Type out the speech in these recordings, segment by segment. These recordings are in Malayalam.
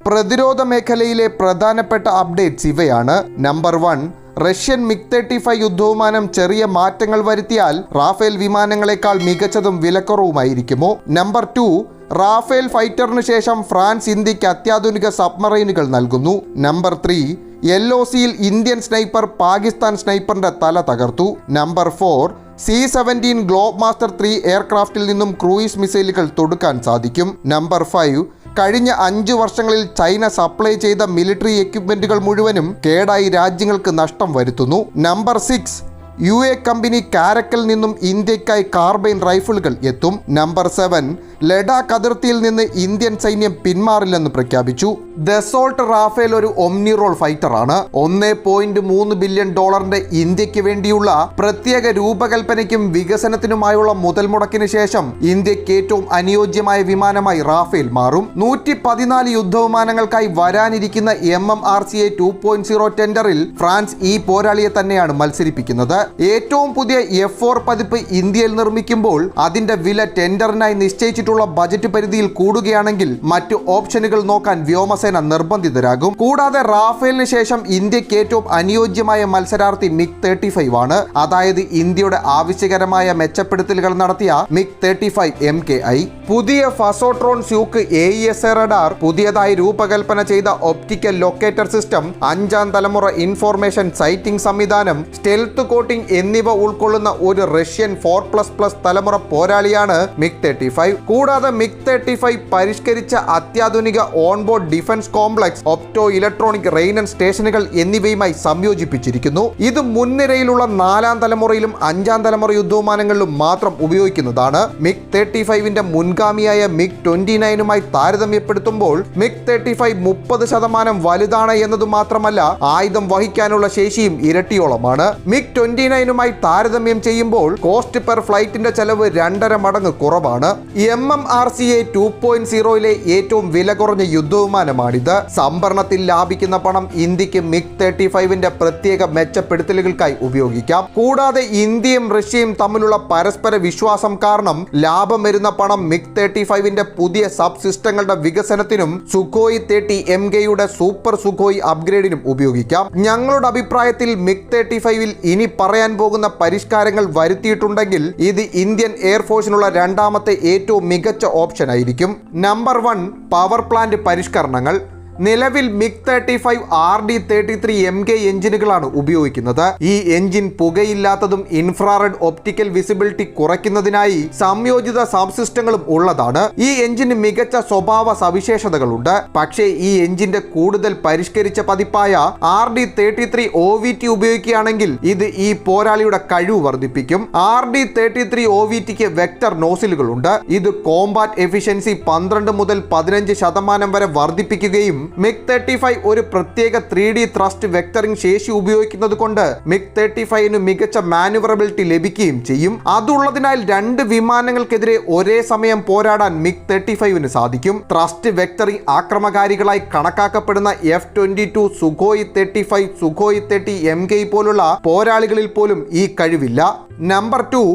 പ്രതിരോധ മേഖലയിലെ പ്രധാനപ്പെട്ട അപ്ഡേറ്റ്സ് ഇവയാണ്. നമ്പർ 1, റഷ്യൻ MiG-35 യുദ്ധവിമാനം ചെറിയ മാറ്റങ്ങൾ വരുത്തിയാൽ റാഫേൽ വിമാനങ്ങളെക്കാൾ മികച്ചതും വിലക്കുറവുമായിരിക്കുമോ? നമ്പർ 2, റാഫേൽ ഫൈറ്ററിന് ശേഷം ഫ്രാൻസ് ഇന്ത്യക്ക് അത്യാധുനിക സബ്മറൈനുകൾ നൽകുന്നു. നമ്പർ 3, LOCയിൽ ഇന്ത്യൻ സ്നൈപ്പർ പാകിസ്ഥാൻ സ്നൈപ്പറിന്റെ തല തകർത്തു. നമ്പർ 4, C-17 ഗ്ലോബ് മാസ്റ്റർ 3 എയർക്രാഫ്റ്റിൽ നിന്നും ക്രൂയിസ് മിസൈലുകൾ തൊടുക്കാൻ സാധിക്കും. നമ്പർ 5, കഴിഞ്ഞ 5 വർഷങ്ങളിൽ ചൈന സപ്ലൈ ചെയ്ത മിലിറ്ററി എക്യുപ്മെന്റുകൾ മുഴുവനും കേടായി രാജ്യങ്ങൾക്ക് നഷ്ടം വരുത്തുന്നു. നമ്പർ 6, UA കമ്പനി കാരക്കൽ നിന്നും ഇന്ത്യക്കായി കാർബൈൻ റൈഫിളുകൾ എത്തും. നമ്പർ 7, ലഡാക്ക് അതിർത്തിയിൽ നിന്ന് ഇന്ത്യൻ സൈന്യം പിന്മാറില്ലെന്ന് പ്രഖ്യാപിച്ചു. ദസോൾട്ട് റാഫേൽ ഒരു ഒമ്നി റോൾ ഫൈറ്ററാണ്. $1.3 ബില്യൺ ഇന്ത്യക്ക് വേണ്ടിയുള്ള പ്രത്യേക രൂപകൽപ്പനയ്ക്കും വികസനത്തിനുമായുള്ള മുതൽ മുടക്കിന് ശേഷം ഇന്ത്യക്ക് ഏറ്റവും അനുയോജ്യമായ വിമാനമായി റാഫേൽ മാറും. 114 യുദ്ധവിമാനങ്ങൾക്കായി വരാനിരിക്കുന്ന MMRCA 2.0 ടെൻഡറിൽ ഫ്രാൻസ് ഈ പോരാളിയെ തന്നെയാണ് മത്സരിപ്പിക്കുന്നത്. ഏറ്റവും പുതിയ F4 പതിപ്പ് ഇന്ത്യയിൽ നിർമ്മിക്കുമ്പോൾ അതിന്റെ വില ടെൻഡറിനായി നിശ്ചയിച്ചിട്ടുള്ള ബജറ്റ് പരിധിയിൽ കൂടുകയാണെങ്കിൽ മറ്റു ഓപ്ഷനുകൾ നോക്കാൻ വ്യോമസേന നിർബന്ധിതരാകും. കൂടാതെ റാഫേലിന് ശേഷം ഇന്ത്യക്ക് ഏറ്റവും അനുയോജ്യമായ മത്സരാർത്ഥി MiG-35 ആണ്. അതായത് ഇന്ത്യയുടെ ആവശ്യകരമായ മെച്ചപ്പെടുത്തലുകൾ നടത്തിയ MiG-35 MKI. പുതിയ ഫസോട്രോൺ സ്യൂക്ക് AESA റഡാർ, പുതിയതായി രൂപകൽപ്പന ചെയ്ത ഒപ്റ്റിക്കൽ ലൊക്കേറ്റർ സിസ്റ്റം, 5ാം തലമുറ ഇൻഫോർമേഷൻ സൈറ്റിംഗ് സംവിധാനം, സ്റ്റെൽത്ത് കോട്ടിംഗ് എന്നിവ ഉൾക്കൊള്ളുന്ന ഒരു റഷ്യൻ 4++ തലമുറ പോരാളിയാണ് MiG-35. കൂടാതെ MiG-35 പരിഷ്കരിച്ച അത്യാധുനിക onboard defence complex, opto electronic rain സ്റ്റേഷനുകൾ എന്നിവയുമായി സംയോജിപ്പിച്ചിരിക്കുന്നു. ഇത് മുൻനിരയിലുള്ള 4ാം തലമുറയിലും 5ാം തലമുറ യുദ്ധവിമാനങ്ങളിലും മാത്രം ഉപയോഗിക്കുന്നതാണ്. MiG-35ന്റെ മുൻഗാമിയായ MiG-29മായി താരതമ്യപ്പെടുത്തുമ്പോൾ MiG-35 30% വലുതാണ് എന്നതു മാത്രമല്ല ആയുധം വഹിക്കാനുള്ള ശേഷിയും ഇരട്ടിയോളമാണ്. MiG-29മായി താരതമ്യം ചെയ്യുമ്പോൾ കോസ്റ്റ് പെർ ഫ്ലൈറ്റിന്റെ ചെലവ് 2.5 മടങ്ങ് കുറവാണ്. MMRCA 2.0യിലെ ഏറ്റവും വില കുറഞ്ഞ യുദ്ധവിമാനമാണിത്. സംഭരണത്തിൽ ലാഭിക്കുന്ന പണം ഇന്ത്യക്ക് MiG-35ന്റെ പ്രത്യേക മെച്ചപ്പെടുത്തലുകൾക്കായി ഉപയോഗിക്കാം. കൂടാതെ ഇന്ത്യയും റഷ്യയും തമ്മിലുള്ള പരസ്പര വിശ്വാസം കാരണം ലാഭം വരുന്ന പണം MiG-35ന്റെ പുതിയ സബ് സിസ്റ്റങ്ങളുടെ വികസനത്തിനും സുഖോയ് 30 MKയുടെ സൂപ്പർ സുഖോയ് അപ്ഗ്രേഡിനും ഉപയോഗിക്കാം. ഞങ്ങളുടെ അഭിപ്രായത്തിൽ MiG-35ൽ ഇനി പറയാൻ പോകുന്ന പരിഷ്കാരങ്ങൾ വരുത്തിയിട്ടുണ്ടെങ്കിൽ ഇത് ഇന്ത്യൻ എയർഫോഴ്സിനുള്ള രണ്ടാമത്തെ ഏറ്റവും മികച്ച ഓപ്ഷൻ ആയിരിക്കും. നമ്പർ 1, പവർ പ്ലാന്റ് പരിഷ്കരണങ്ങൾ. നിലവിൽ MiG-35 RD-33 MK എഞ്ചിനുകളാണ് ഉപയോഗിക്കുന്നത്. ഈ എഞ്ചിൻ പുകയില്ലാത്തതും ഇൻഫ്രാറെഡ് ഒപ്റ്റിക്കൽ വിസിബിലിറ്റി കുറയ്ക്കുന്നതിനായി സംയോജിത സബ് സിസ്റ്റങ്ങളും ഉള്ളതാണ്. ഈ എഞ്ചിന് മികച്ച സ്വഭാവ സവിശേഷതകളുണ്ട്. പക്ഷേ ഈ എഞ്ചിന്റെ കൂടുതൽ പരിഷ്കരിച്ച പതിപ്പായ RD-33 OVT ഉപയോഗിക്കുകയാണെങ്കിൽ ഇത് ഈ പോരാളിയുടെ കഴിവ് വർദ്ധിപ്പിക്കും. RD-33 OVTക്ക് vector നോസിലുകളുണ്ട്. ഇത് കോമ്പാറ്റ് എഫിഷ്യൻസി 12 മുതൽ 15% വരെ വർദ്ധിപ്പിക്കുകയും MiG-35 ഒരു പ്രത്യേക 3D ത്രസ്റ്റ് വെക്ടറിംഗ് ശേഷി ഉപയോഗിക്കുന്നത് കൊണ്ട് MiG-35ന് മികച്ച മാനുവറബിലിറ്റി ലഭിക്കുകയും ചെയ്യും. അതുള്ളതിനാൽ 2 വിമാനങ്ങൾക്കെതിരെ ഒരേ സമയം പോരാടാൻ MiG-35ന് സാധിക്കും. ത്രസ്റ്റ് വെക്ടറിംഗ് ആക്രമകാരികളായി കണക്കാക്കപ്പെടുന്ന F-22, സുഖോയ് 35, സുഖോയ് 30 MK പോലുള്ള പോരാളികളിൽ പോലും ഈ കഴിവില്ല. Number 2,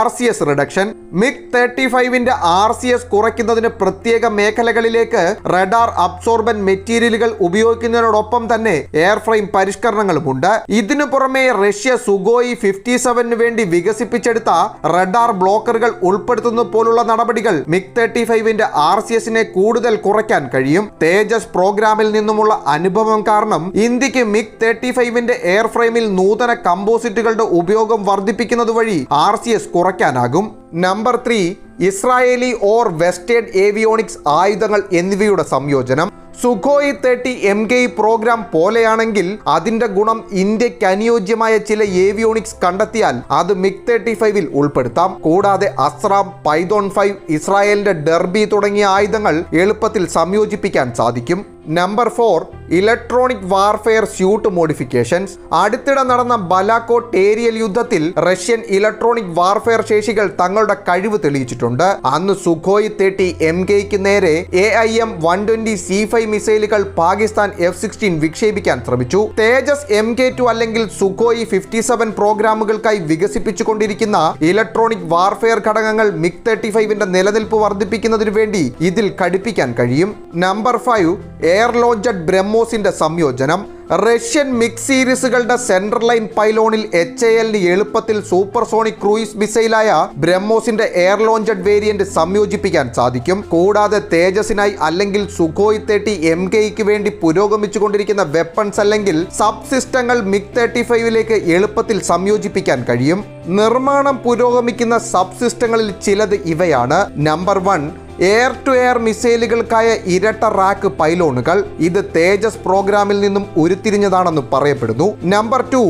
RCS reduction. MiG-35ന്റെ RCS കുറയ്ക്കുന്നതിന് പ്രത്യേക മേഖലകളിലേക്ക് റഡാർ അബ്സോർബൻ മെറ്റീരിയലുകൾ ഉപയോഗിക്കുന്നതിനോടൊപ്പം തന്നെ എയർഫ്രെയിം പരിഷ്കരണങ്ങളുമുണ്ട്. ഇതിനു പുറമെ റഷ്യ സുഖോയ് 57 വേണ്ടി വികസിപ്പിച്ചെടുത്ത റഡാർ ബ്ലോക്കറുകൾ ഉൾപ്പെടുത്തുന്നത് പോലുള്ള നടപടികൾ MiG-35ന്റെ RCSനെ കൂടുതൽ കുറയ്ക്കാൻ കഴിയും. തേജസ് പ്രോഗ്രാമിൽ നിന്നുമുള്ള അനുഭവം കാരണം ഇന്ത്യക്ക് MiG-35ന്റെ എയർഫ്രെയിമിൽ നൂതന കമ്പോസിറ്റുകളുടെ ഉപയോഗം വർദ്ധിപ്പിക്കുന്നത് വഴി RCS കുറയ്ക്കാനാകും. Number 3, Israeli or western avionics ആയുധങ്ങൾ എന്നിവയുടെ സംയോജനം. സുഖോയ് 30 MK പ്രോഗ്രാം പോലെയാണെങ്കിൽ അതിന്റെ ഗുണം ഇന്ത്യക്ക് അനുയോജ്യമായ ചില ഏവിയോണിക്സ് കണ്ടെത്തിയാൽ അത് MiG-35ൽ ഉൾപ്പെടുത്താം. കൂടാതെ അസ്രാം, പൈതോൺ 5, ഇസ്രായേലിന്റെ ഡെർബി തുടങ്ങിയ ആയുധങ്ങൾ എളുപ്പത്തിൽ സംയോജിപ്പിക്കാൻ സാധിക്കും. Number 4, electronic warfare suit modifications. അടുത്തിടെ നടന്ന ബലാക്കോട്ട് ഏരിയൽ യുദ്ധത്തിൽ റഷ്യൻ ഇലക്ട്രോണിക് വാർഫെയർ ശേഷികൾ തങ്ങളുടെ കഴിവ് തെളിയിച്ചിട്ടുണ്ട്. ചെയ്തിട്ടുണ്ട്. അന്ന് സുഖോയ് 30 MKയ്ക്ക് നേരെ AIM 120 C5 മിസൈലുകൾ പാകിസ്ഥാൻ F-16 വിക്ഷേപിക്കാൻ ശ്രമിച്ചു. തേജസ് MK2 അല്ലെങ്കിൽ സുഖോയ് 57 പ്രോഗ്രാമുകൾക്കായി വികസിപ്പിച്ചുകൊണ്ടിരിക്കുന്ന ഇലക്ട്രോണിക് വാർഫെയർ ഘടകങ്ങൾ MiG-35ന്റെ നിലനിൽപ്പ് വർദ്ധിപ്പിക്കുന്നതിനു വേണ്ടി ഇതിൽ ഘടിപ്പിക്കാൻ കഴിയും. നമ്പർ 5 എയർ ലോഞ്ചഡ് ബ്രഹ്മോസിന്റെ സംയോജനം. റഷ്യൻ മിഗ് സീരീസുകളുടെ സെൻട്രൽ ലൈൻ പൈലോണിൽ HALന് എളുപ്പത്തിൽ സൂപ്പർസോണിക് ക്രൂയിസ് മിസൈലായ ബ്രഹ്മോസിന്റെ എയർ ലോഞ്ചഡ് വേരിയന്റ് സംയോജിപ്പിക്കാൻ സാധിക്കും. കൂടാതെ തേജസിനായി അല്ലെങ്കിൽ സുഖോയ് 30 MKയ്ക്ക് വേണ്ടി പുരോഗമിച്ചുകൊണ്ടിരിക്കുന്ന വെപ്പൺസ് അല്ലെങ്കിൽ സബ് സിസ്റ്റങ്ങൾ MiG-35ലേക്ക് എളുപ്പത്തിൽ സംയോജിപ്പിക്കാൻ കഴിയും. നിർമ്മാണം പുരോഗമിക്കുന്ന സബ് സിസ്റ്റങ്ങളിൽ ചിലത് ഇവയാണ്. നമ്പർ 1 എയർ ടു എയർ മിസൈലുകൾക്കായ ഇരട്ട റാക്ക് പൈലോണുകൾ. ഇത് തേജസ് പ്രോഗ്രാമിൽ നിന്നും ഉരുത്തിരിഞ്ഞതാണെന്ന് പറയപ്പെടുന്നു. നമ്പർ 2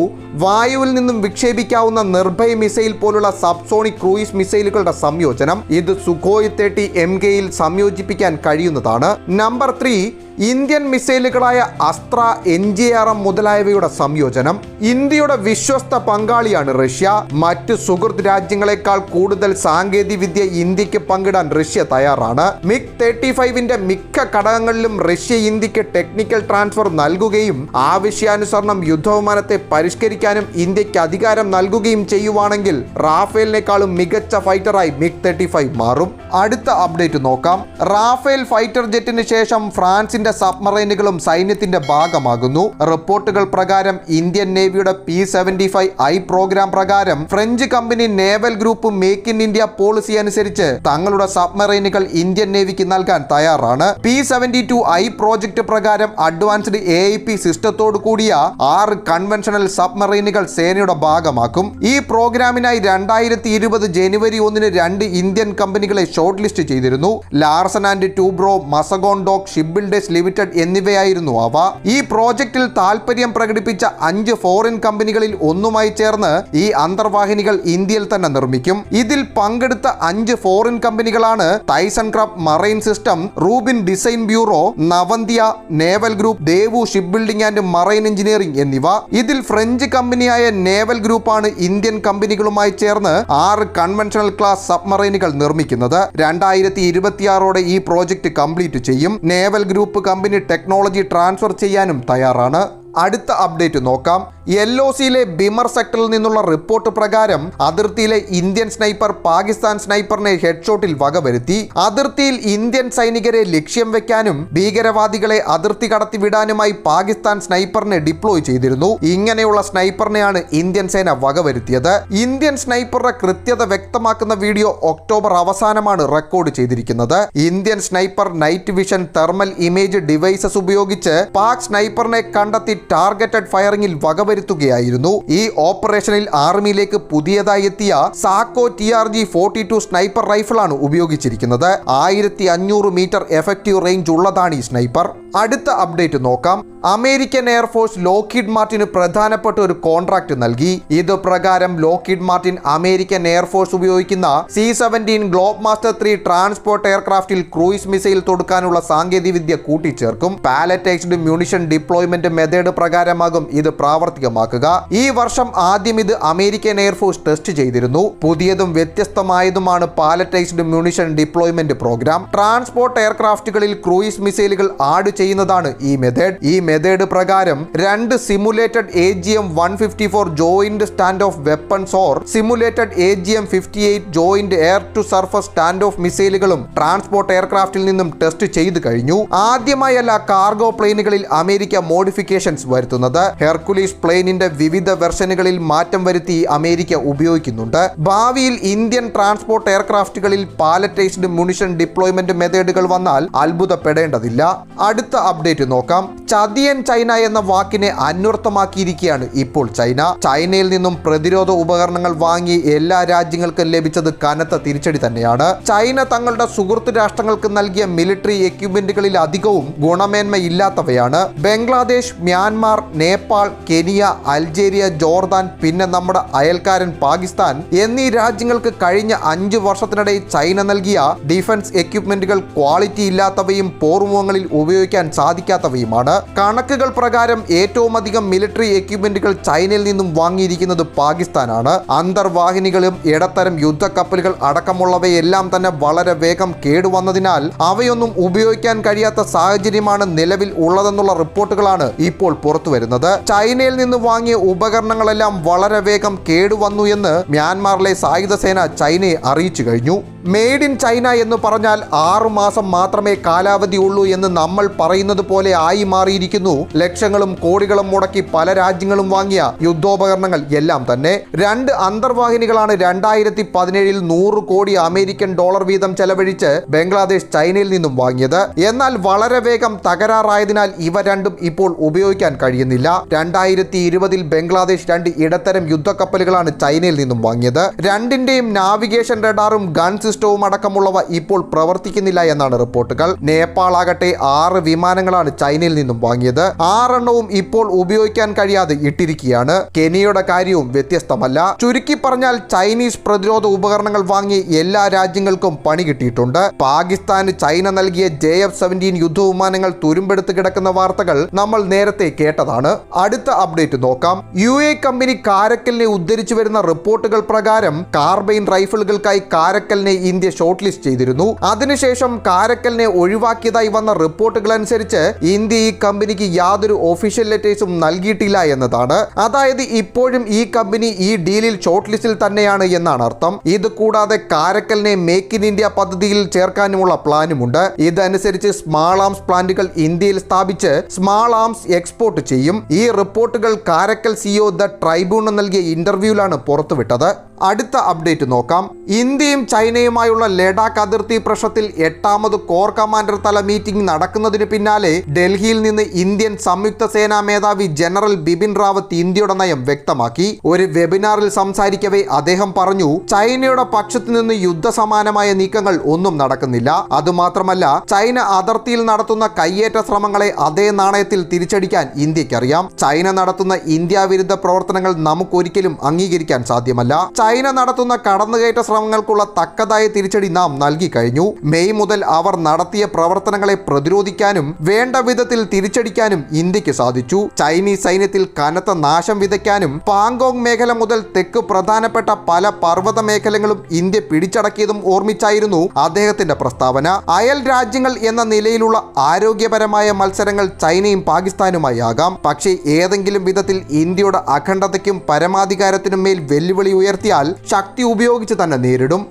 വായുവിൽ നിന്നും വിക്ഷേപിക്കാവുന്ന നിർഭയ് മിസൈൽ പോലുള്ള സബ്സോണിക് ക്രൂയിസ് മിസൈലുകളുടെ സംയോജനം. ഇത് സുഖോയ് 30 MKയിൽ സംയോജിപ്പിക്കാൻ കഴിയുന്നതാണ്. നമ്പർ 3 ഇന്ത്യൻ മിസൈലുകളായ അസ്ത്ര, NGRM മുതലായവയുടെ സംയോജനം. ഇന്ത്യയുടെ വിശ്വസ്ത പങ്കാളിയാണ് റഷ്യ. മറ്റ് സുഹൃത്ത് രാജ്യങ്ങളെക്കാൾ കൂടുതൽ സാങ്കേതിക വിദ്യ ഇന്ത്യക്ക് പങ്കിടാൻ റഷ്യ തയ്യാറാണ്. MiG-35ന്റെ മിക്ക ഘടകങ്ങളിലും റഷ്യ ഇന്ത്യക്ക് ടെക്നിക്കൽ ട്രാൻസ്ഫർ നൽകുകയും ആവശ്യാനുസരണം യുദ്ധവിമാനത്തെ പരിഷ്കരിക്കാനും ഇന്ത്യക്ക് അധികാരം നൽകുകയും ചെയ്യുവാണെങ്കിൽ റാഫേലിനേക്കാളും മികച്ച ഫൈറ്ററായി MiG-35 മാറും. അടുത്ത അപ്ഡേറ്റ് നോക്കാം. റാഫേൽ ഫൈറ്റർ ജെറ്റിന് ശേഷം ഫ്രാൻസിന്റെ സബ്മറൈനുകളും സൈന്യത്തിന്റെ ഭാഗമാകുന്നു. റിപ്പോർട്ടുകൾ പ്രകാരം ഇന്ത്യൻ നേവിയുടെ P-75I പ്രോഗ്രാം പ്രകാരം French company naval group make in India policy അനുസരിച്ച് തങ്ങളുടെ സബ്മറൈനുകൾ ഇന്ത്യൻ നേവിക്ക് നൽകാൻ തയ്യാറാണ്. P-72I പ്രോജക്ട് പ്രകാരം അഡ്വാൻസ്ഡ് AIP സിസ്റ്റത്തോടു കൂടിയ 6 കൺവെൻഷണൽ സബ്മറൈനുകൾ സേനയുടെ ഭാഗമാക്കും. ഈ പ്രോഗ്രാമിനായി 2020 ജനുവരി 1 2 ഇന്ത്യൻ കമ്പനികളെ ഷോർട്ട് ലിസ്റ്റ് ചെയ്തിരുന്നു. Larsen and Toubro, Mazagon dock ship builders limited എന്നിവയായിരുന്നു അവ. ഈ പ്രോജക്റ്റിൽ താൽപര്യം പ്രകടിപ്പിച്ച 5 ഫോറിൻ കമ്പനികളിൽ ഒന്നുമായി ചേർന്ന് ഈ അന്തർവാഹിനികൾ ഇന്ത്യയിൽ തന്നെ നിർമ്മിക്കും. ഇതിൽ പങ്കെടുത്ത 5 ഫോറിൻ കമ്പനികളാണ് Thyssenkrupp Marine System, Rubin Design Bureau, Navantia Naval Group, Daewoo Shipbuilding and Marine Engineering എന്നിവ. ഇതിൽ ഫ്രഞ്ച് കമ്പനിയായ നേവൽ ഗ്രൂപ്പാണ് ഇന്ത്യൻ കമ്പനികളുമായി ചേർന്ന് 6 കൺവെൻഷണൽ ക്ലാസ് സബ്മറൈനുകൾ നിർമ്മിക്കുന്നത്. 2026 ഈ പ്രോജക്റ്റ് കംപ്ലീറ്റ് ചെയ്യും. Naval group company technology transfer ചെയ്യാനും തയ്യാറാണ്. അടുത്ത അപ്ഡേറ്റ് നോക്കാം. LOCയിലെ ബിമർ സെക്ടറിൽ നിന്നുള്ള റിപ്പോർട്ട് പ്രകാരം അതിർത്തിയിലെ ഇന്ത്യൻ സ്നൈപ്പർ പാകിസ്ഥാൻ സ്നൈപ്പറിനെ ഹെഡ്ഷോട്ടിൽ വകവരുത്തി. അതിർത്തിയിൽ ഇന്ത്യൻ സൈനികരെ ലക്ഷ്യം വെക്കാനും ഭീകരവാദികളെ അതിർത്തി കടത്തിവിടാനുമായി പാകിസ്ഥാൻ സ്നൈപ്പറിനെ ഡിപ്ലോയ് ചെയ്തിരുന്നു. ഇങ്ങനെയുള്ള സ്നൈപ്പറിനെയാണ് ഇന്ത്യൻ സേന വകവരുത്തിയത്. ഇന്ത്യൻ സ്നൈപ്പറുടെ കൃത്യത വ്യക്തമാക്കുന്ന വീഡിയോ ഒക്ടോബർ അവസാനമാണ് റെക്കോർഡ് ചെയ്തിരിക്കുന്നത്. Indian sniper night vision thermal image devices ഉപയോഗിച്ച് പാക് സ്നൈപ്പറിനെ കണ്ടെത്തി ടാർഗറ്റഡ് ഫയറിംഗിൽ വകവരുത്തുകയായിരുന്നു. ഈ ഓപ്പറേഷനിൽ ആർമിയിലേക്ക് പുതിയതായി എത്തിയ സാക്കോ TRG-42 സ്നൈപ്പർ റൈഫിളാണ് ഉപയോഗിച്ചിരിക്കുന്നത്. 1500 മീറ്റർ എഫക്റ്റീവ് റേഞ്ച് ഉള്ളതാണ് ഈ സ്നൈപ്പർ. അടുത്ത അപ്ഡേറ്റ് നോക്കാം. അമേരിക്കൻ എയർഫോഴ്സ് ലോക്ഹീഡ് മാർട്ടിന് പ്രധാനപ്പെട്ട ഒരു കോൺട്രാക്ട് നൽകി. ഇത് പ്രകാരം ലോക്ഹീഡ് മാർട്ടിൻ അമേരിക്കൻ എയർഫോഴ്സ് ഉപയോഗിക്കുന്ന C-17 ഗ്ലോബ് മാസ്റ്റർ 3 ട്രാൻസ്പോർട്ട് എയർക്രാഫ്റ്റിൽ ക്രൂയിസ് മിസൈൽ തൊടുക്കാനുള്ള സാങ്കേതിക വിദ്യ കൂട്ടിച്ചേർക്കും. പാലറ്റൈസ്ഡ് മ്യൂണിഷൻ ഡിപ്ലോയ്മെന്റ് മെത്തേഡ് പ്രകാരമാകും ഇത് പ്രാവർത്തികമാക്കുക. ഈ വർഷം ആദ്യം ഇത് അമേരിക്കൻ എയർഫോഴ്സ് ടെസ്റ്റ് ചെയ്തിരുന്നു. പുതിയതും വ്യത്യസ്തമായതുമാണ് palletized munition deployment program. Transport എയർക്രാഫ്റ്റുകളിൽ ക്രൂയിസ് മിസൈലുകൾ ആഡ് ചെയ്യുന്നതാണ് ഈ മെത്തേഡ്. ഈ മെത്തേഡ് പ്രകാരം 2 simulated AGM-154 joint stand off weapons or simulated AGM-58 joint air to surface stand off മിസൈലുകളും ട്രാൻസ്പോർട്ട് എയർക്രാഫ്റ്റിൽ നിന്നും ടെസ്റ്റ് ചെയ്തു കഴിഞ്ഞു. ആദ്യമായല്ല കാർഗോ പ്ലെയിനുകളിൽ അമേരിക്ക മോഡിഫിക്കേഷൻസ് വരുത്തുന്നത്. ഹെർക്കുലീസ് പ്ലെയിനിന്റെ വിവിധ വെർഷനുകളിൽ മാറ്റം വരുത്തി അമേരിക്ക ഉപയോഗിക്കുന്നുണ്ട്. ഭാവിയിൽ ഇന്ത്യൻ ട്രാൻസ്പോർട്ട് എയർക്രാഫ്റ്റുകളിൽ പാലറ്റൈസ്ഡ് മ്യൂണിഷൻ ഡിപ്ലോയ്മെന്റ് മെത്തേഡുകൾ വന്നാൽ അത്ഭുതപ്പെടേണ്ടതില്ല. അടുത്ത അപ്ഡേറ്റ് നോക്കാം. ചതിയൻ ചൈന എന്ന വാക്കിനെ അന്വർത്ഥമാക്കിയിരിക്കുകയാണ് ഇപ്പോൾ ചൈന. ചൈനയിൽ നിന്നും പ്രതിരോധ ഉപകരണങ്ങൾ വാങ്ങി എല്ലാ രാജ്യങ്ങൾക്കും ലഭിച്ചത് കനത്ത തിരിച്ചടി തന്നെയാണ്. ചൈന തങ്ങളുടെ സുഹൃത്ത് രാഷ്ട്രങ്ങൾക്ക് നൽകിയ മിലിറ്ററി എക്യുപ്മെന്റുകളിൽ അധികവും ഗുണമേന്മയില്ലാത്തവയാണ്. Bangladesh, Myanmar, Nepal, Kenya, Algeria, Jordan, പിന്നെ നമ്മുടെ അയൽക്കാരൻ പാകിസ്ഥാൻ എന്നീ രാജ്യങ്ങൾക്ക് കഴിഞ്ഞ 5 വർഷത്തിനിടെ ചൈന നൽകിയ ഡിഫൻസ് എക്യുപ്മെന്റുകൾ ക്വാളിറ്റി ഇല്ലാത്തവയും പോർമുഖങ്ങളിൽ ഉപയോഗിക്കാൻ ഉപയോഗിക്കാൻ സാധിക്കാത്തവയുമാണ്. കണക്കുകൾ പ്രകാരം ഏറ്റവും അധികം മിലിറ്ററി എക്യുപ്മെന്റുകൾ ചൈനയിൽ നിന്നും വാങ്ങിയിരിക്കുന്നത് പാകിസ്ഥാനാണ്. അന്തർവാഹിനികളും ഇടത്തരം യുദ്ധക്കപ്പലുകൾ അടക്കമുള്ളവയെല്ലാം തന്നെ വളരെ വേഗം കേടുവന്നതിനാൽ അവയൊന്നും ഉപയോഗിക്കാൻ കഴിയാത്ത സാഹചര്യമാണ് നിലവിൽ ഉള്ളതെന്നുള്ള റിപ്പോർട്ടുകളാണ് ഇപ്പോൾ പുറത്തുവരുന്നത്. ചൈനയിൽ നിന്ന് വാങ്ങിയ ഉപകരണങ്ങളെല്ലാം വളരെ വേഗം കേടുവന്നു എന്ന് മ്യാൻമാറിലെ സായുധ സേന ചൈനയെ അറിയിച്ചു കഴിഞ്ഞു. മെയ്ഡ് ഇൻ ചൈന എന്ന് പറഞ്ഞാൽ 6 മാസം മാത്രമേ കാലാവധി ഉള്ളൂ എന്ന് നമ്മൾ പറയുന്നത് പോലെ ആയി മാറിയിരിക്കുന്നു ലക്ഷങ്ങളും കോടികളും മുടക്കി പല രാജ്യങ്ങളും വാങ്ങിയ യുദ്ധോപകരണങ്ങൾ എല്ലാം തന്നെ. 2 അന്തർവാഹിനികളാണ് 2017 100 കോടി അമേരിക്കൻ ഡോളർ വീതം ചെലവഴിച്ച് ബംഗ്ലാദേശ് ചൈനയിൽ നിന്നും വാങ്ങിയത്. എന്നാൽ വളരെ വേഗം തകരാറായതിനാൽ ഇവ രണ്ടും ഇപ്പോൾ ഉപയോഗിക്കാൻ കഴിയുന്നില്ല. 2020 ബംഗ്ലാദേശ് 2 ഇടത്തരം യുദ്ധക്കപ്പലുകളാണ് ചൈനയിൽ നിന്നും വാങ്ങിയത്. രണ്ടിന്റെയും നാവിഗേഷൻ റഡാറും ഗൺ സിസ്റ്റവും അടക്കമുള്ളവ ഇപ്പോൾ പ്രവർത്തിക്കുന്നില്ല എന്നാണ് റിപ്പോർട്ടുകൾ. നേപ്പാൾ ആകട്ടെ 6 വിമാനങ്ങളാണ് ചൈനയിൽ നിന്നും വാങ്ങിയത്. 6 എണ്ണവും ഇപ്പോൾ ഉപയോഗിക്കാൻ കഴിയാതെ ഇട്ടിരിക്കുകയാണ്. കെനിയയുടെ കാര്യവും വ്യത്യസ്തമല്ല. ചുരുക്കി പറഞ്ഞാൽ ചൈനീസ് പ്രതിരോധ ഉപകരണങ്ങൾ വാങ്ങി എല്ലാ രാജ്യങ്ങൾക്കും പണി കിട്ടിയിട്ടുണ്ട്. പാകിസ്ഥാന് ചൈന നൽകിയ JF-17 യുദ്ധവിമാനങ്ങൾ തുരുമ്പെടുത്ത് കിടക്കുന്ന വാർത്തകൾ നമ്മൾ നേരത്തെ കേട്ടതാണ്. അടുത്ത അപ്ഡേറ്റ് നോക്കാം. UAE കമ്പനി കാരക്കലിനെ ഉദ്ധരിച്ചു വരുന്ന റിപ്പോർട്ടുകൾ പ്രകാരം കാർബൈൻ റൈഫിളുകൾക്കായി കാരക്കലിനെ ഇന്ത്യ ഷോർട്ട് ലിസ്റ്റ് ചെയ്തിരുന്നു. അതിനുശേഷം കാരക്കലിനെ ഒഴിവാക്കിയതായി വന്ന റിപ്പോർട്ടുകൾ അനുസരിച്ച് ഇന്ത്യ ഈ കമ്പനിക്ക് യാതൊരു ഒഫീഷ്യൽ ലെറ്റേഴ്സും നൽകിയിട്ടില്ല എന്നതാണ്. അതായത് ഇപ്പോഴും ഈ കമ്പനി ഈ ഡീലിൽ ഷോർട്ട് ലിസ്റ്റിൽ തന്നെയാണ് എന്നാണ് അർത്ഥം. ഇത് കൂടാതെ കാരക്കലിനെ മേക്ക് ഇൻ ഇന്ത്യ പദ്ധതിയിൽ ചേർക്കാനുമുള്ള പ്ലാനുമുണ്ട്. ഇതനുസരിച്ച് സ്മാൾ ആംസ് പ്ലാന്റുകൾ ഇന്ത്യയിൽ സ്ഥാപിച്ച് സ്മാൾ ആംസ് എക്സ്പോർട്ട് ചെയ്യും. ഈ റിപ്പോർട്ടുകൾ കാരക്കൽ CEO ദ ട്രൈബ്യൂണ് നൽകിയ ഇന്റർവ്യൂവിലാണ് പുറത്തുവിട്ടത്. അടുത്ത അപ്ഡേറ്റ് നോക്കാം. ഇന്ത്യയും ചൈനയുമായുള്ള ലഡാക്ക് അതിർത്തി പ്രശ്നത്തിൽ 8ാമത് കോർ കമാൻഡർ തല മീറ്റിംഗ് നടക്കുന്നതിന് പിന്നാലെ ഡൽഹിയിൽ നിന്ന് ഇന്ത്യൻ സംയുക്ത സേനാ മേധാവി ജനറൽ ബിപിൻ റാവത്ത് ഇന്ത്യയുടെ നയം വ്യക്തമാക്കി. ഒരു വെബിനാറിൽ സംസാരിക്കവേ അദ്ദേഹം പറഞ്ഞു, ചൈനയുടെ പക്ഷത്തു നിന്ന് യുദ്ധസമാനമായ നീക്കങ്ങൾ ഒന്നും നടക്കുന്നില്ല. അതുമാത്രമല്ല, ചൈന അതിർത്തിയിൽ നടത്തുന്ന കയ്യേറ്റ ശ്രമങ്ങളെ അതേ നാണയത്തിൽ തിരിച്ചടിക്കാൻ ഇന്ത്യക്കറിയാം. ചൈന നടത്തുന്ന ഇന്ത്യ വിരുദ്ധ പ്രവർത്തനങ്ങൾ നമുക്കൊരിക്കലും അംഗീകരിക്കാൻ സാധ്യമല്ല. ചൈന നടത്തുന്ന കടന്നുകയറ്റ ശ്രമങ്ങൾക്കുള്ള തക്കതായ തിരിച്ചടി നാം നൽകി കഴിഞ്ഞു. മെയ് മുതൽ അവർ നടത്തിയ പ്രവർത്തനങ്ങളെ പ്രതിരോധിക്കാനും വേണ്ട വിധത്തിൽ തിരിച്ചടിക്കാനും ഇന്ത്യക്ക് സാധിച്ചു. ചൈനീസ് സൈന്യത്തിൽ കനത്ത നാശം വിതയ്ക്കാനും പാങ്കോങ് മേഖല മുതൽ തെക്ക് പ്രധാനപ്പെട്ട പല പർവ്വത മേഖലകളും ഇന്ത്യ പിടിച്ചടക്കിയതും ഓർമ്മിച്ചായിരുന്നു അദ്ദേഹത്തിന്റെ പ്രസ്താവന. അയൽ രാജ്യങ്ങൾ എന്ന നിലയിലുള്ള ആരോഗ്യപരമായ മത്സരങ്ങൾ ചൈനയും പാകിസ്ഥാനുമായി ആകാം. പക്ഷേ ഏതെങ്കിലും വിധത്തിൽ ഇന്ത്യയുടെ അഖണ്ഡതയ്ക്കും പരമാധികാരത്തിനും മേൽ വെല്ലുവിളി ഉയർത്തിയാൽ ശക്തി ഉപയോഗിച്ച് തന്നെ നേരിടും.